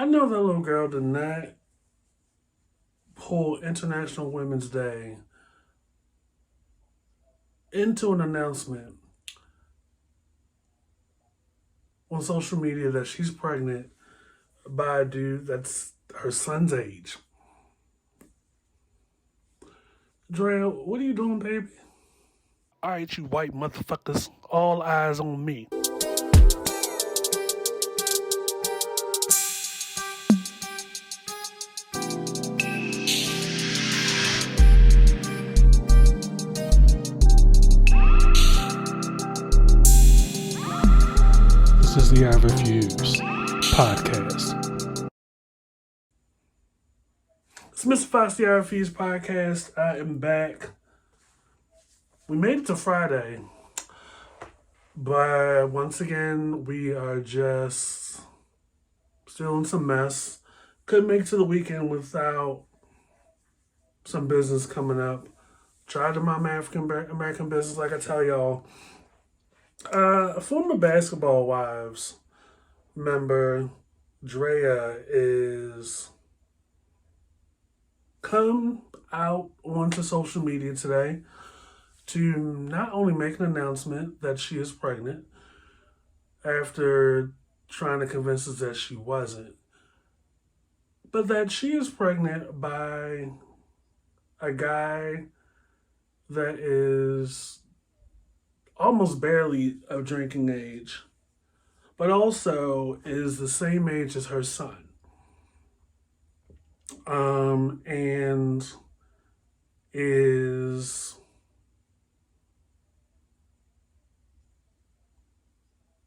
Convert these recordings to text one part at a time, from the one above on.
I know that little girl did not pull International Women's Day into an announcement on social media that she's pregnant by a dude that's her son's age. Draya, what are you doing, baby? All right, you white motherfuckers, all eyes on me. This is the I Refuse podcast. It's Mr. Fox, the I Refuse podcast. I am back. We made it to Friday, but once again, we are just still in some mess. Couldn't make it to the weekend without some business coming up. Tried to mind my African American business, like I tell y'all. A former Basketball Wives member, Draya, is come out onto social media today to not only make an announcement that she is pregnant after trying to convince us that she wasn't, but that she is pregnant by a guy that is almost barely of drinking age, but also is the same age as her son. And is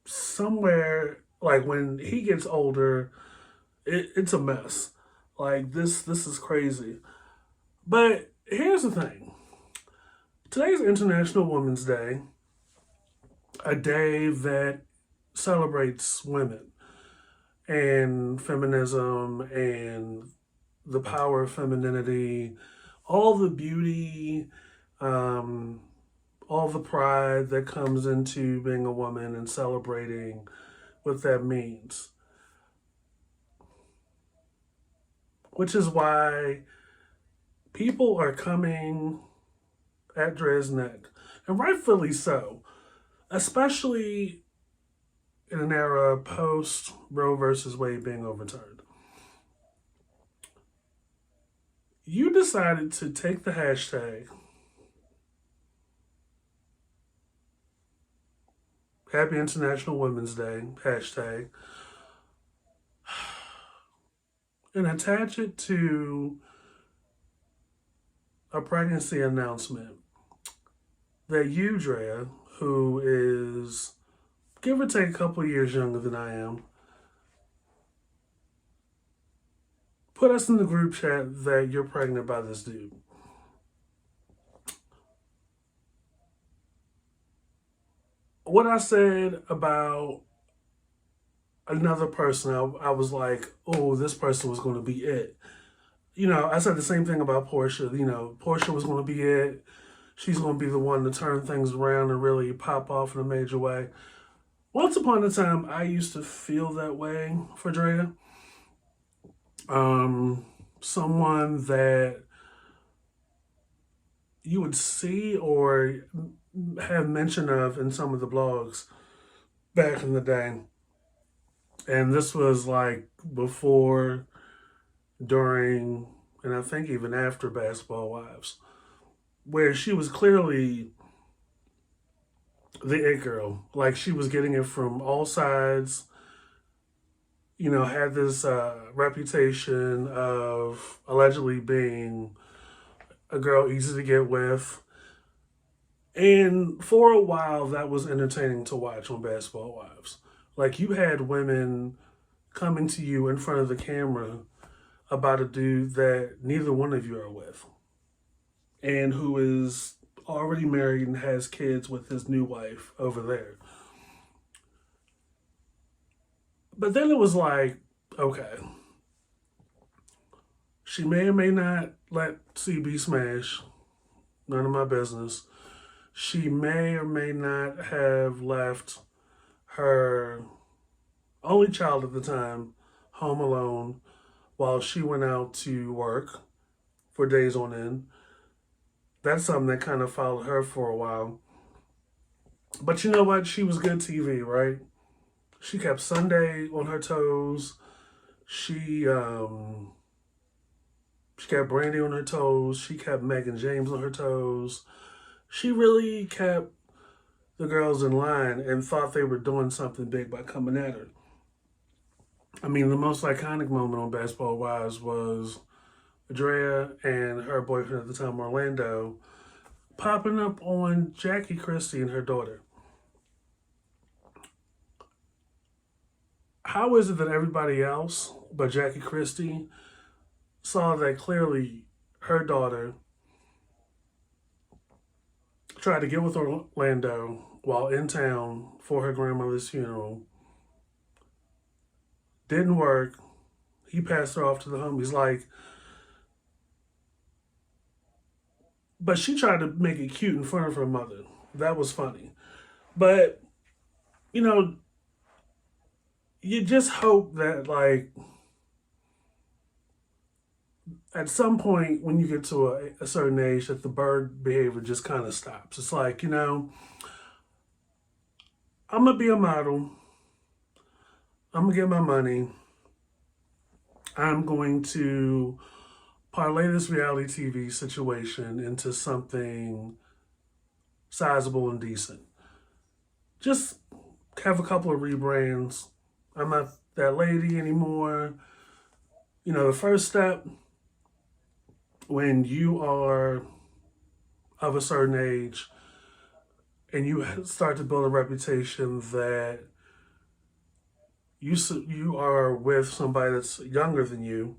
somewhere like when he gets older, it's a mess. Like this is crazy. But here's the thing: today's International Women's Day, a day that celebrates women and feminism and the power of femininity, all the beauty, um, all the pride that comes into being a woman and celebrating what that means. Which is why people are coming at Dre's neck, and rightfully so, especially in an era post Roe versus Wade being overturned. You decided to take the hashtag Happy International Women's Day hashtag and attach it to a pregnancy announcement that you, Drea, who is give or take a couple years younger than I am, put us in the group chat that you're pregnant by this dude. What I said about another person, I was like, oh, this person was going to be it. You know, I said the same thing about Portia. You know, Portia was going to be it. She's going to be the one to turn things around and really pop off in a major way. Once upon a time, I used to feel that way for Drea. Someone that you would see or have mention of in some of the blogs back in the day. And this was like before, during, and I think even after Basketball Wives, where she was clearly the it girl. Like she was getting it from all sides. You know, had this reputation of allegedly being a girl easy to get with. And for a while, that was entertaining to watch on Basketball Wives. Like you had women coming to you in front of the camera about a dude that neither one of you are with, and who is already married and has kids with his new wife over there. But then it was like, okay, she may or may not let CB smash, none of my business. She may or may not have left her only child at the time home alone while she went out to work for days on end. That's something that kind of followed her for a while. But you know what? She was good TV, right? She kept Sunday on her toes. She um she kept Brandy on her toes. She kept Megan James on her toes. She really kept the girls in line and thought they were doing something big by coming at her. I mean, the most iconic moment on Basketball Wives was Draya and her boyfriend at the time, Orlando, popping up on Jackie Christie and her daughter. How is it that everybody else but Jackie Christie saw that clearly her daughter tried to get with Orlando while in town for her grandmother's funeral? Didn't work. He passed her off to the homies. Like, but she tried to make it cute in front of her mother. That was funny. But, you know, you just hope that, like, at some point when you get to a certain age, that the bird behavior just kind of stops. It's like, I'm going to be a model. I'm going to get my money. I'm going to parlay this reality TV situation into something sizable and decent. Just have a couple of rebrands. I'm not that lady anymore. The first step when you are of a certain age and you start to build a reputation that you are with somebody that's younger than you,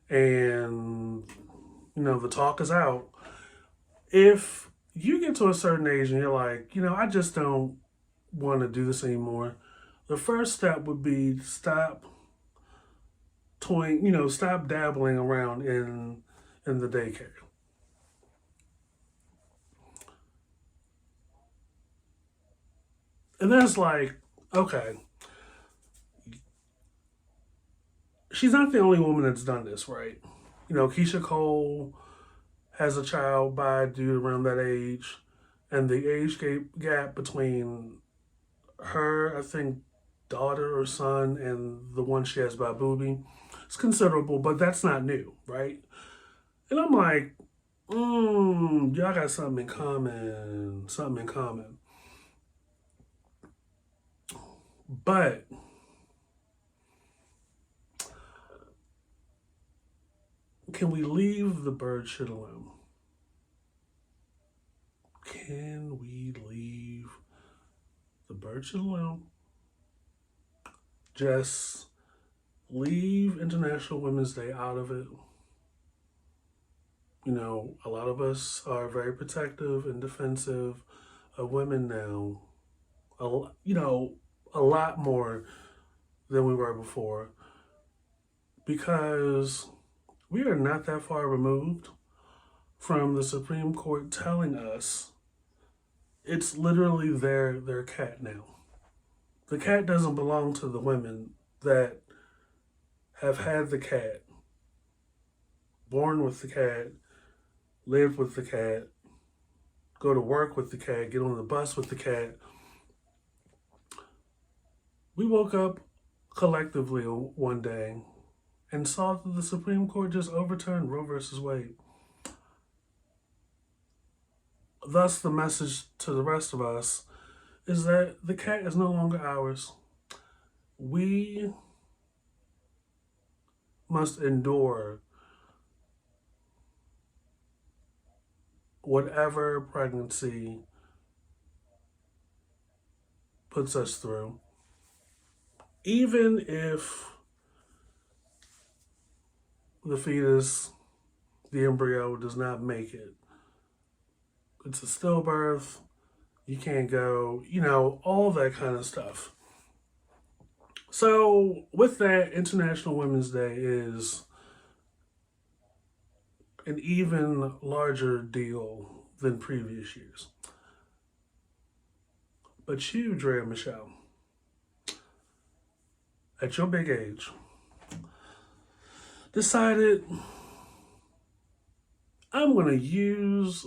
and the talk is out. If you get to a certain age and you're like, I just don't want to do this anymore, the first step would be stop toying, stop dabbling around in the daycare. And then it's like, okay, she's not the only woman that's done this, right? Keisha Cole has a child by a dude around that age, and the age gap between her, I think, daughter or son, and the one she has by Booby, it's considerable, but that's not new, right? And I'm like, y'all got something in common, something in common. But can we leave the bird shit alone? Can we leave the bird shit alone? Just leave International Women's Day out of it. A lot of us are very protective and defensive of women now. A lot more than we were before, because we are not that far removed from the Supreme Court telling us it's literally their cat now. The cat doesn't belong to the women that have had the cat, born with the cat, lived with the cat, go to work with the cat, get on the bus with the cat. We woke up collectively one day and saw that the Supreme Court just overturned Roe versus Wade. Thus, the message to the rest of us is that the cat is no longer ours. We must endure whatever pregnancy puts us through, even if the fetus, the embryo, does not make it. It's a stillbirth. You can't go, all that kind of stuff. So, with that, International Women's Day is an even larger deal than previous years. But you, Draya Michelle, at your big age, decided I'm going to use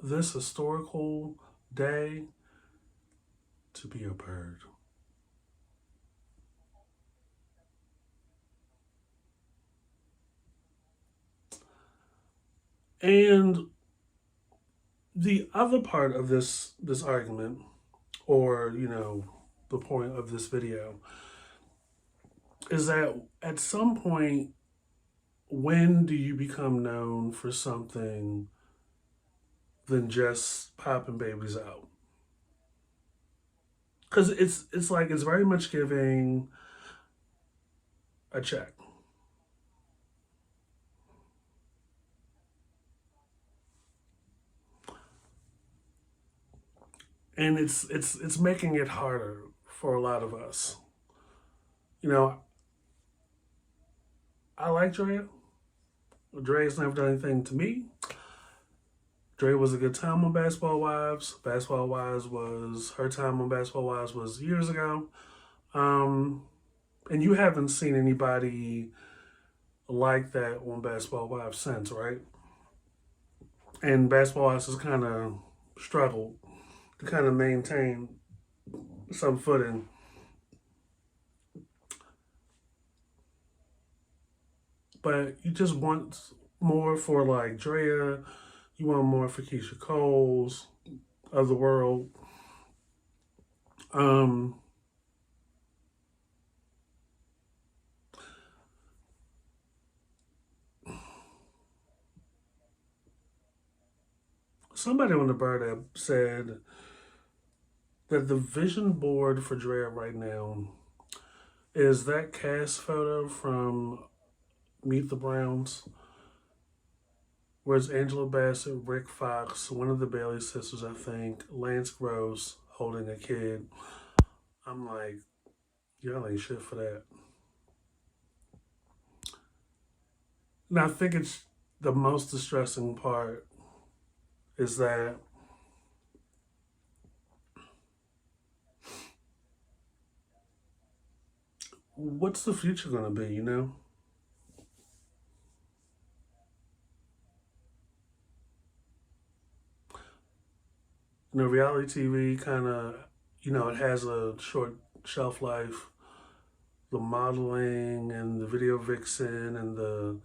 this historical day to be a bird. And the other part of this argument, or the point of this video, is that at some point, when do you become known for something than just popping babies out? Because it's like it's very much giving a check, and it's making it harder for a lot of us. You know, I like Draya. Dre's never done anything to me. Dre was a good time on Basketball Wives. Basketball Wives was her time on Basketball Wives was years ago. Um, and you haven't seen anybody like that on Basketball Wives since, right? And Basketball Wives has kind of struggled to kind of maintain some footing. But you just want more for like Drea. You want more for Keisha Coles of the world. Um, Somebody on the Bird app said that the vision board for Drea right now is that cast photo from Meet the Browns, where it's Angela Bassett, Rick Fox, one of the Bailey sisters, I think, Lance Gross holding a kid. I'm like, y'all ain't shit for that. And I think it's the most distressing part is that what's the future going to be, reality TV kind of, it has a short shelf life. The modeling and the video vixen and the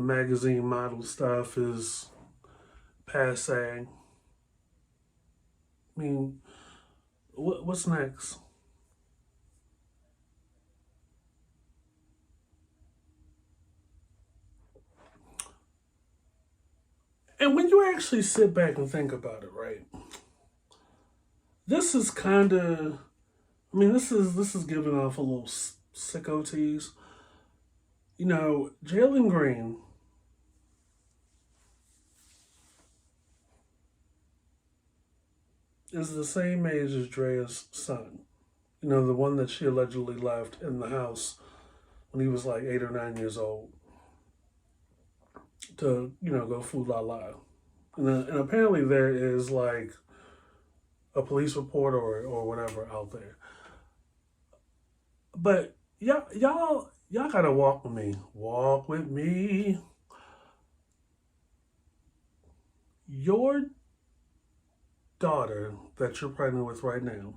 magazine model stuff is passe. I mean, what's next? And when you actually sit back and think about it, right? This is kind of, this is giving off a little sicko tease. Jalen Green is the same age as Drea's son. The one that she allegedly left in the house when he was like 8 or 9 years old to, go fool la la. And apparently there is like a police report or whatever out there. But y'all gotta walk with me. Walk with me. Your daughter that you're pregnant with right now,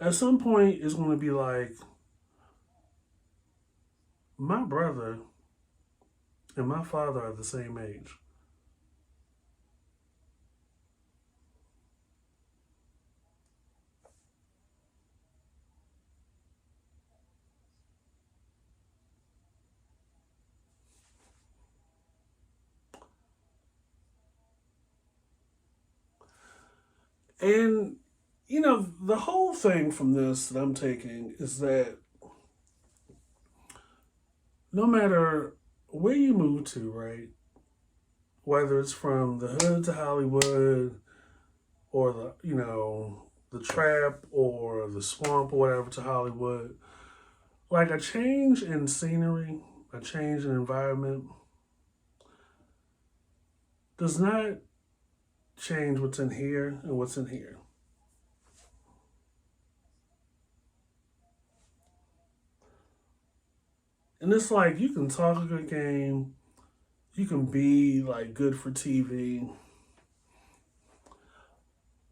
at some point is going to be like, my brother and my father are the same age. And, the whole thing from this that I'm taking is that no matter where you move to, right, whether it's from the hood to Hollywood or the trap or the swamp or whatever to Hollywood, like a change in scenery, a change in environment does not change what's in here and what's in here. And it's like you can talk a good game, you can be like good for TV,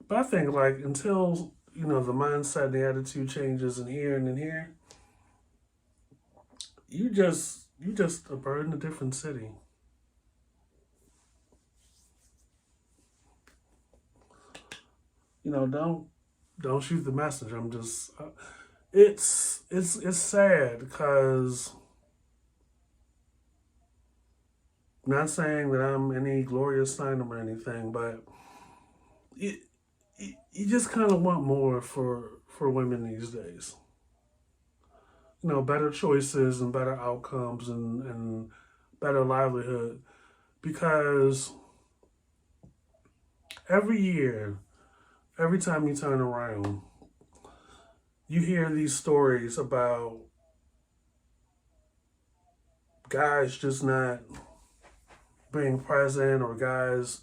but I think like until the mindset, the attitude changes in here and in here, you just a bird in a different city. Don't shoot the messenger. I'm just it's sad because not saying that I'm any Gloria Steinem or anything, but you, you just kind of want more for women these days. Better choices and better outcomes and better livelihood because every year, every time you turn around, you hear these stories about guys just not being present or guys,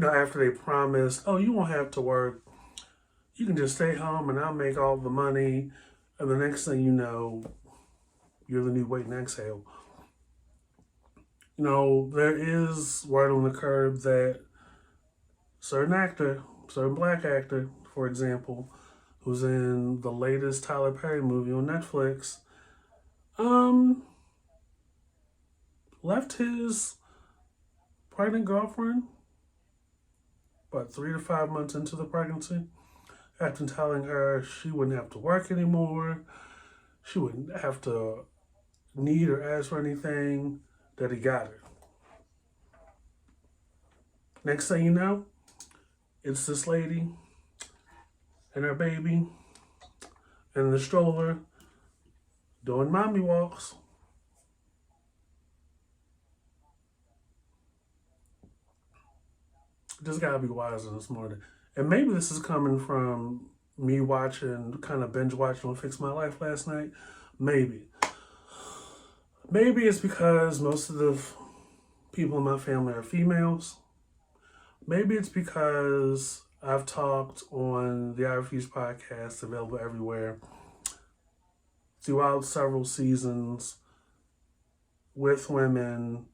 after they promise, oh, you won't have to work. You can just stay home and I'll make all the money. And the next thing you know, you're the new wait and exhale. There is word on the curb that certain black actor, for example, who's in the latest Tyler Perry movie on Netflix, um, left his pregnant girlfriend about 3 to 5 months into the pregnancy after telling her she wouldn't have to work anymore, she wouldn't have to need or ask for anything, that he got her. Next thing you know, it's this lady and her baby and the stroller doing mommy walks. Just gotta be wiser this morning. And maybe this is coming from me watching, kind of binge watching on Fix My Life last night. Maybe. Maybe it's because most of the people in my family are females. Maybe it's because I've talked on the I Refuse podcast, available everywhere, throughout several seasons with women,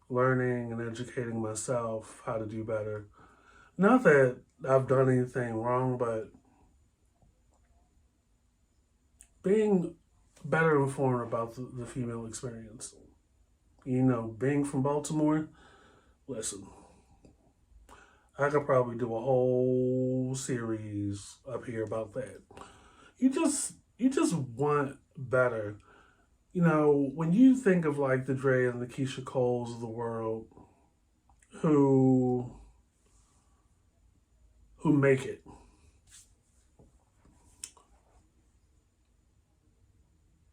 learning and educating myself how to do better. Not that I've done anything wrong, but being better informed about the female experience. Being from Baltimore, listen, I could probably do a whole series up here about that. You just want better. When you think of like the Draya and the Keisha Coles of the world who make it,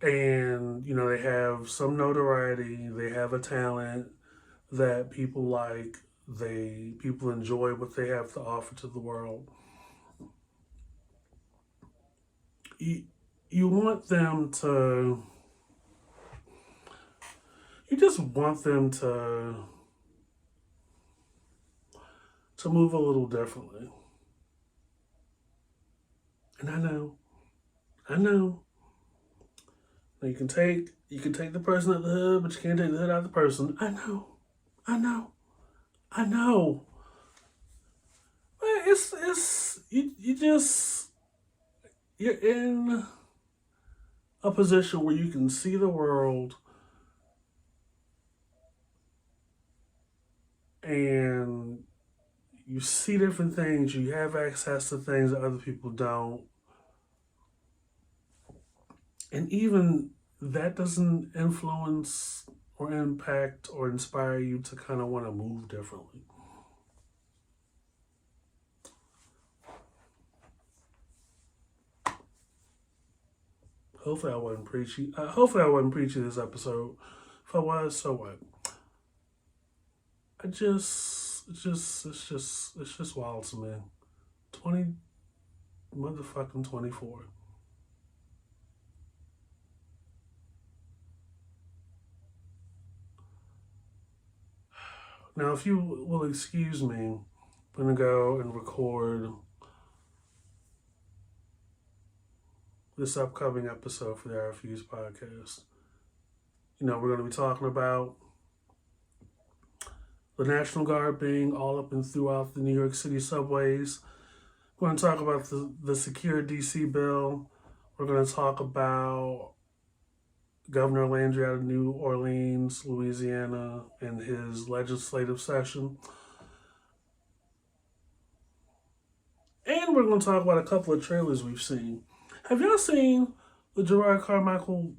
and they have some notoriety, they have a talent that people like, people enjoy what they have to offer to the world. You want them to you just want them to move a little differently. And I know. Now you can take the person out the hood, but you can't take the hood out of the person. I know, I know. But it's you're in a position where you can see the world and you see different things, you have access to things that other people don't. And even that doesn't influence or impact or inspire you to kind of want to move differently. Hopefully I wasn't preachy. Hopefully I wasn't preachy this episode. If I was, so what? It's just wild to me. 20 motherfucking 24. Now, if you will excuse me, I'm gonna go and record this upcoming episode for the I Refuse podcast. we're going to be talking about the National Guard being all up and throughout the New York City subways. We're going to talk about the secure DC bill. We're going to talk about Governor Landry out of New Orleans, Louisiana, and his legislative session. And we're going to talk about a couple of trailers we've seen. Have y'all seen the Gerard Carmichael,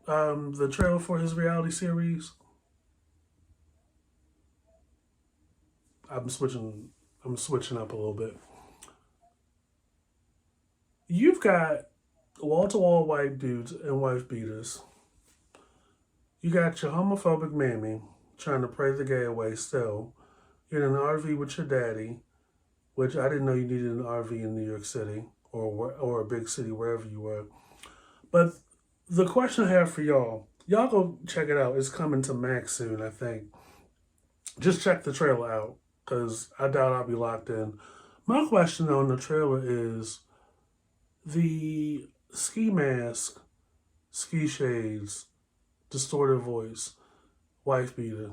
the trailer for his reality series? I'm switching. I'm switching up a little bit. You've got wall-to-wall white dudes and wife beaters. You got your homophobic mammy trying to pray the gay away still. You're in an RV with your daddy, which I didn't know you needed an RV in New York City or a big city, wherever you were. But the question I have for y'all go check it out. It's coming to Max soon, I think. Just check the trailer out, because I doubt I'll be locked in. My question on the trailer is the ski mask, ski shades, distorted voice, wife beater.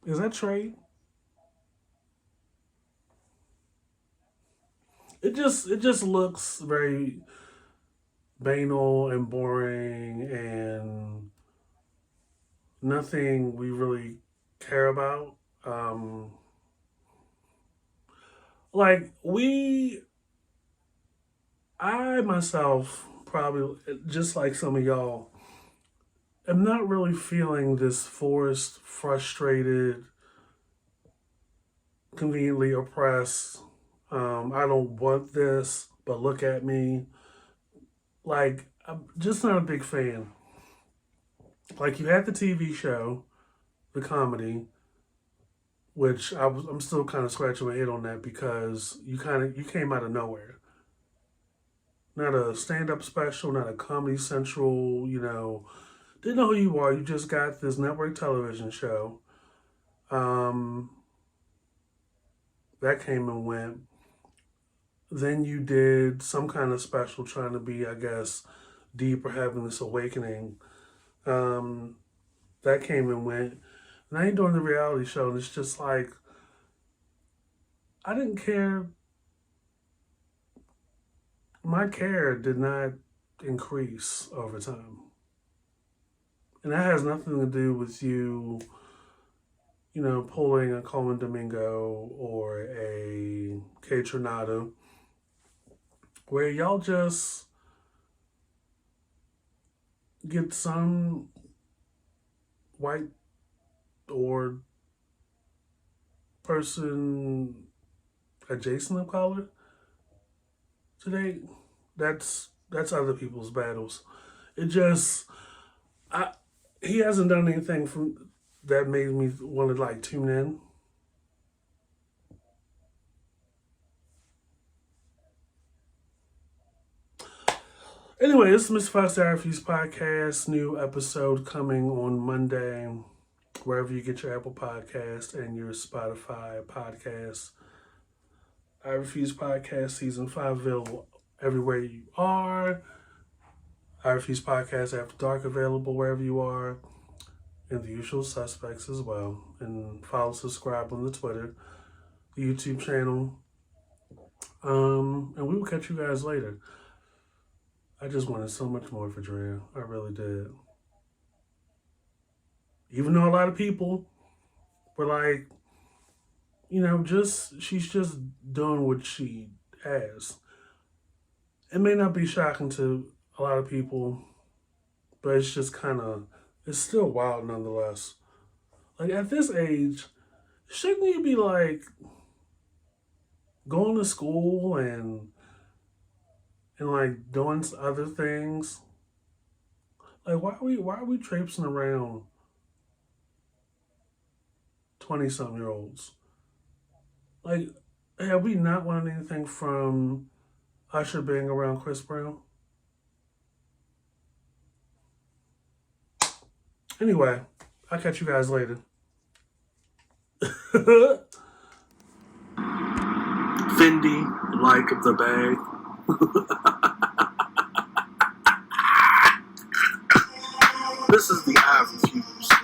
Is that trade? It just looks very banal and boring and nothing we really care about. Like I myself probably just like some of y'all am not really feeling this forced, frustrated, conveniently oppressed. I don't want this, but look at me. Like, I'm just not a big fan. Like, you had the TV show, the comedy, which I'm still kind of scratching my head on that because you came out of nowhere. Not a stand up special, not a Comedy Central. Didn't know who you are. You just got this network television show. Um, that came and went. Then you did some kind of special trying to be, I guess, deep or having this awakening. Um, that came and went. Now you're doing the reality show, and it's just like, I didn't care. My care did not increase over time. And that has nothing to do with pulling a Coleman Domingo or a K Tronado, where y'all just get some white or person adjacent of color today. That's other people's battles. It just I he hasn't done anything from that made me want to like tune in. Anyway, this is Mr. Fox Refuse Podcast. New episode coming on Monday, wherever you get your Apple Podcast and your Spotify podcast. I Refuse Podcast Season 5 available everywhere you are. I Refuse Podcast After Dark available wherever you are. And the usual suspects as well. And follow, subscribe on the Twitter, the YouTube channel. And we will catch you guys later. I just wanted so much more for Draya. I really did. Even though a lot of people were like, she's just doing what she has. It may not be shocking to a lot of people, but it's just it's still wild nonetheless. Like, at this age, shouldn't you be like going to school and like doing other things? Like, why are we traipsing around 20-something-year-olds? Like, have we not learned anything from Usher being around Chris Brown? Anyway, I'll catch you guys later. Fendi, like the bag. This is the I refuse.